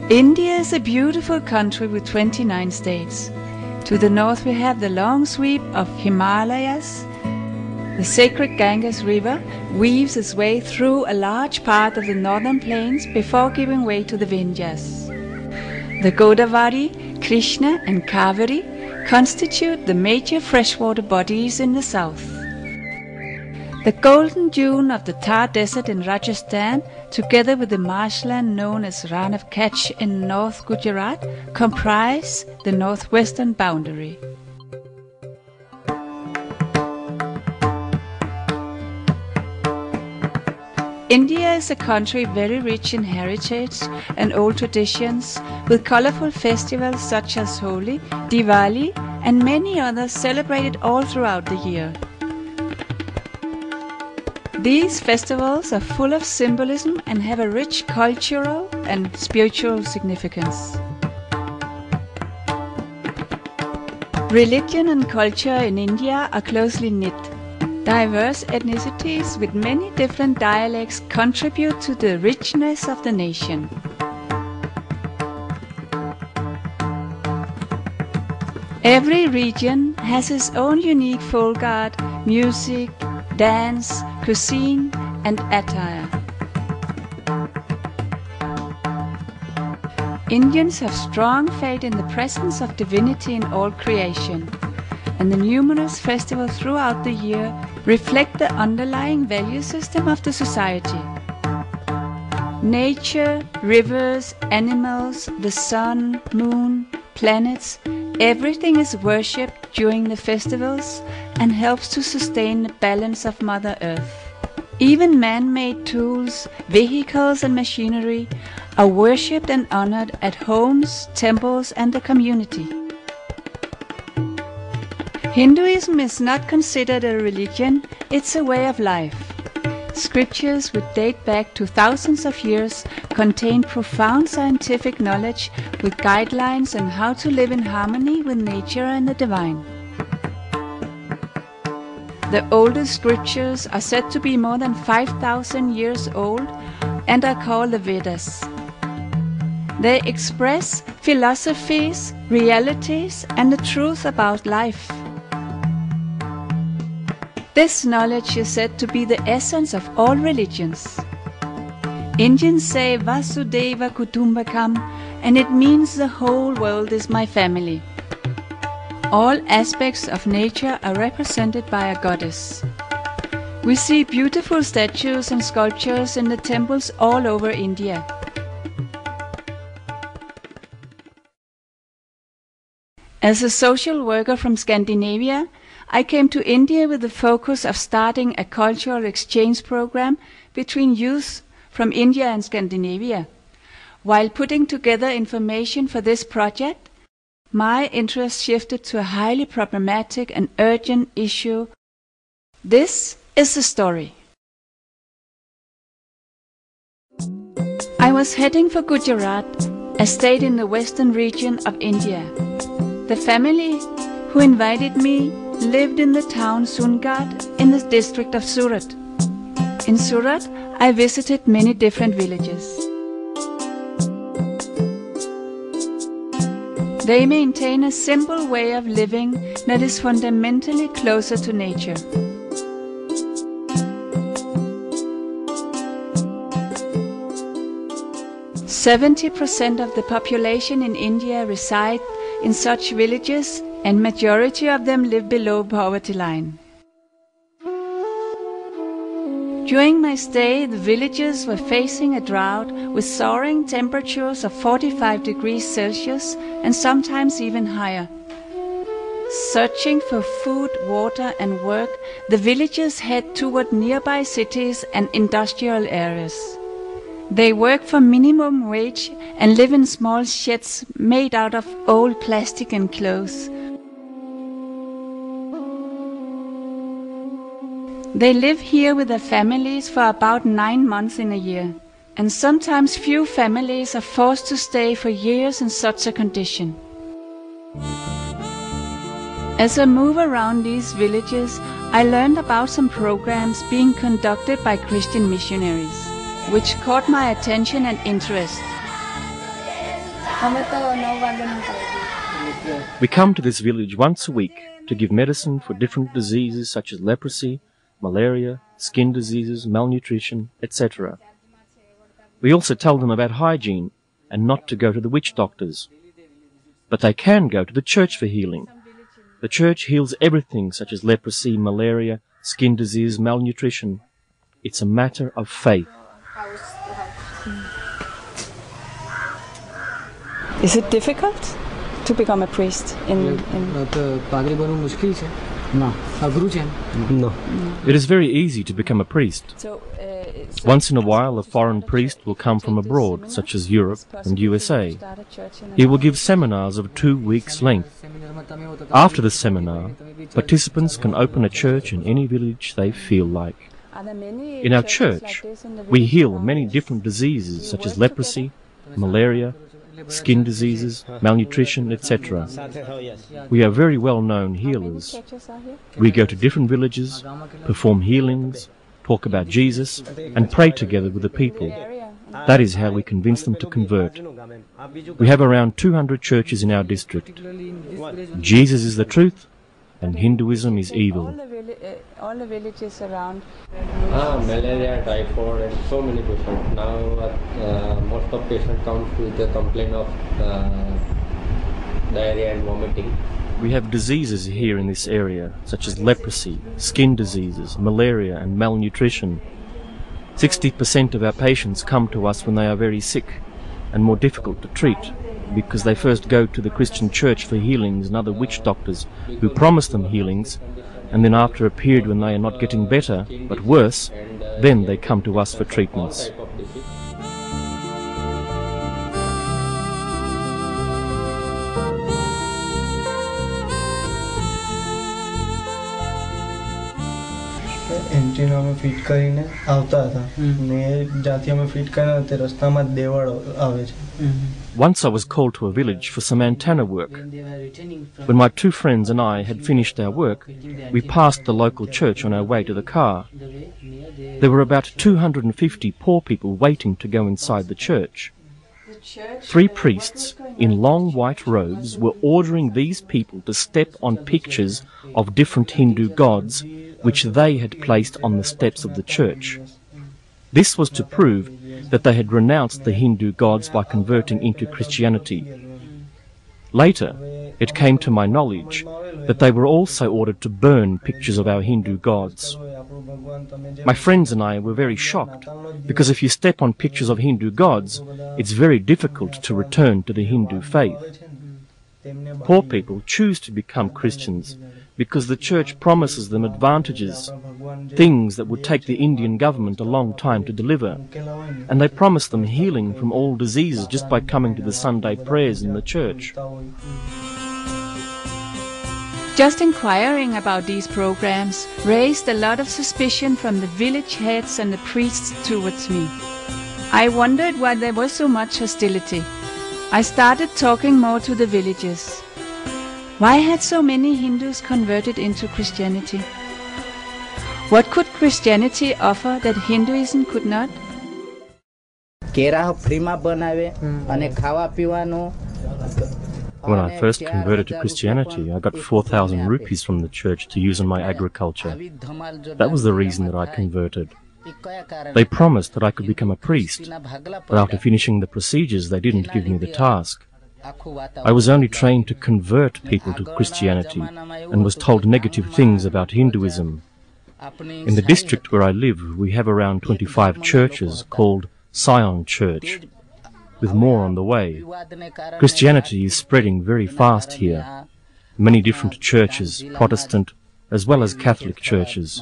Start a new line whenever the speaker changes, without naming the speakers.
India is a beautiful country with 29 states. To the north we have the long sweep of Himalayas. The sacred Ganges River weaves its way through a large part of the northern plains before giving way to the Vindhyas. The Godavari, Krishna and Kaveri constitute the major freshwater bodies in the south. The golden dune of the Thar Desert in Rajasthan, together with the marshland known as Rann of Kutch in North Gujarat, comprise the northwestern boundary. India is a country very rich in heritage and old traditions, with colorful festivals such as Holi, Diwali, and many others celebrated all throughout the year. These festivals are full of symbolism and have a rich cultural and spiritual significance. Religion and culture in India are closely knit. Diverse ethnicities with many different dialects contribute to the richness of the nation. Every region has its own unique folk art, music, dance, cuisine, and attire. Indians have strong faith in the presence of divinity in all creation, and the numerous festivals throughout the year reflect the underlying value system of the society. Nature, rivers, animals, the sun, moon, planets, everything is worshipped during the festivals and helps to sustain the balance of Mother Earth. Even man-made tools, vehicles and machinery are worshipped and honored at homes, temples and the community. Hinduism is not considered a religion, it's a way of life. Scriptures which date back to thousands of years contain profound scientific knowledge with guidelines on how to live in harmony with nature and the divine. The oldest scriptures are said to be more than 5,000 years old and are called the Vedas. They express philosophies, realities, and the truth about life. This knowledge is said to be the essence of all religions. Indians say Vasudhaiva Kutumbakam, and it means the whole world is my family. All aspects of nature are represented by a goddess. We see beautiful statues and sculptures in the temples all over India. As a social worker from Scandinavia, I came to India with the focus of starting a cultural exchange program between youth from India and Scandinavia. While putting together information for this project, my interest shifted to a highly problematic and urgent issue. This is the story. I was heading for Gujarat, a state in the western region of India. The family who invited me lived in the town Sungat in the district of Surat. In Surat, I visited many different villages. They maintain a simple way of living that is fundamentally closer to nature. "70% of the population in India reside in such villages, and majority of them live below poverty line. During my stay, the villages were facing a drought with soaring temperatures of 45 degrees Celsius and sometimes even higher. Searching for food, water and work, the villagers head toward nearby cities and industrial areas. They work for minimum wage and live in small sheds made out of old plastic and clothes. They live here with their families for about 9 months in a year, and sometimes few families are forced to stay for years in such a condition. As I move around these villages, I learned about some programs being conducted by Christian missionaries, which caught my attention and interest.
We come to this village once a week to give medicine for different diseases such as leprosy, malaria, skin diseases, malnutrition, etc. We also tell them about hygiene and not to go to the witch doctors. But they can go to the church for healing. The church heals everything such as leprosy, malaria, skin disease, malnutrition. It's a matter of faith.
Is it difficult to become a priest in
No.
It is very easy to become a priest. Once in a while a foreign priest will come from abroad, such as Europe and USA. He will give seminars of 2 weeks' length. After the seminar, participants can open a church in any village they feel like. In our church, we heal many different diseases such as leprosy, malaria, skin diseases, malnutrition, etc. We are very well-known healers. We go to different villages, perform healings, talk about Jesus, and pray together with the people. That is how we convince them to convert. We have around 200 churches in our district. Jesus is the truth, and Hinduism is evil.
All the villages around.
Malaria, typhoid, and so many patients. Now most of patients come with a complaint of diarrhea and vomiting.
We have diseases here in this area, such as leprosy, skin diseases, malaria and malnutrition. 60% of our patients come to us when they are very sick and more difficult to treat, because they first go to the Christian church for healings and other witch doctors who promise them healings, and then after a period when they are not getting better, but worse, then they come to us for treatments.
એન્ટ્રીનો અમે fit કરીને આવતા હતા ને જ્યાંથી અમે fit કર્યા તે રસ્તામાં જ દેવળ આવે છે.
Once I was called to a village for some antenna work. When my 2 friends and I had finished our work, we passed the local church on our way to the car. There were about 250 poor people waiting to go inside the church. 3 priests in long white robes were ordering these people to step on pictures of different Hindu gods which they had placed on the steps of the church. This was to prove that they had renounced the Hindu gods by converting into Christianity. Later, it came to my knowledge that they were also ordered to burn pictures of our Hindu gods. My friends and I were very shocked, because if you step on pictures of Hindu gods, it's very difficult to return to the Hindu faith. Poor people choose to become Christians because the church promises them advantages, things that would take the Indian government a long time to deliver, and they promise them healing from all diseases just by coming to the Sunday prayers in the church.
Just inquiring about these programs raised a lot of suspicion from the village heads and the priests towards me. I wondered why there was so much hostility. I started talking more to the villagers. Why had so many Hindus converted into Christianity? What could Christianity offer that Hinduism could not?
When I first converted to Christianity, I got 4,000 rupees from the church to use on my agriculture. That was the reason that I converted. They promised that I could become a priest, but after finishing the procedures, they didn't give me the task. I was only trained to convert people to Christianity and was told negative things about Hinduism. In the district where I live, we have around 25 churches called Sion Church, with more on the way. Christianity is spreading very fast here. Many different churches, Protestant as well as Catholic churches.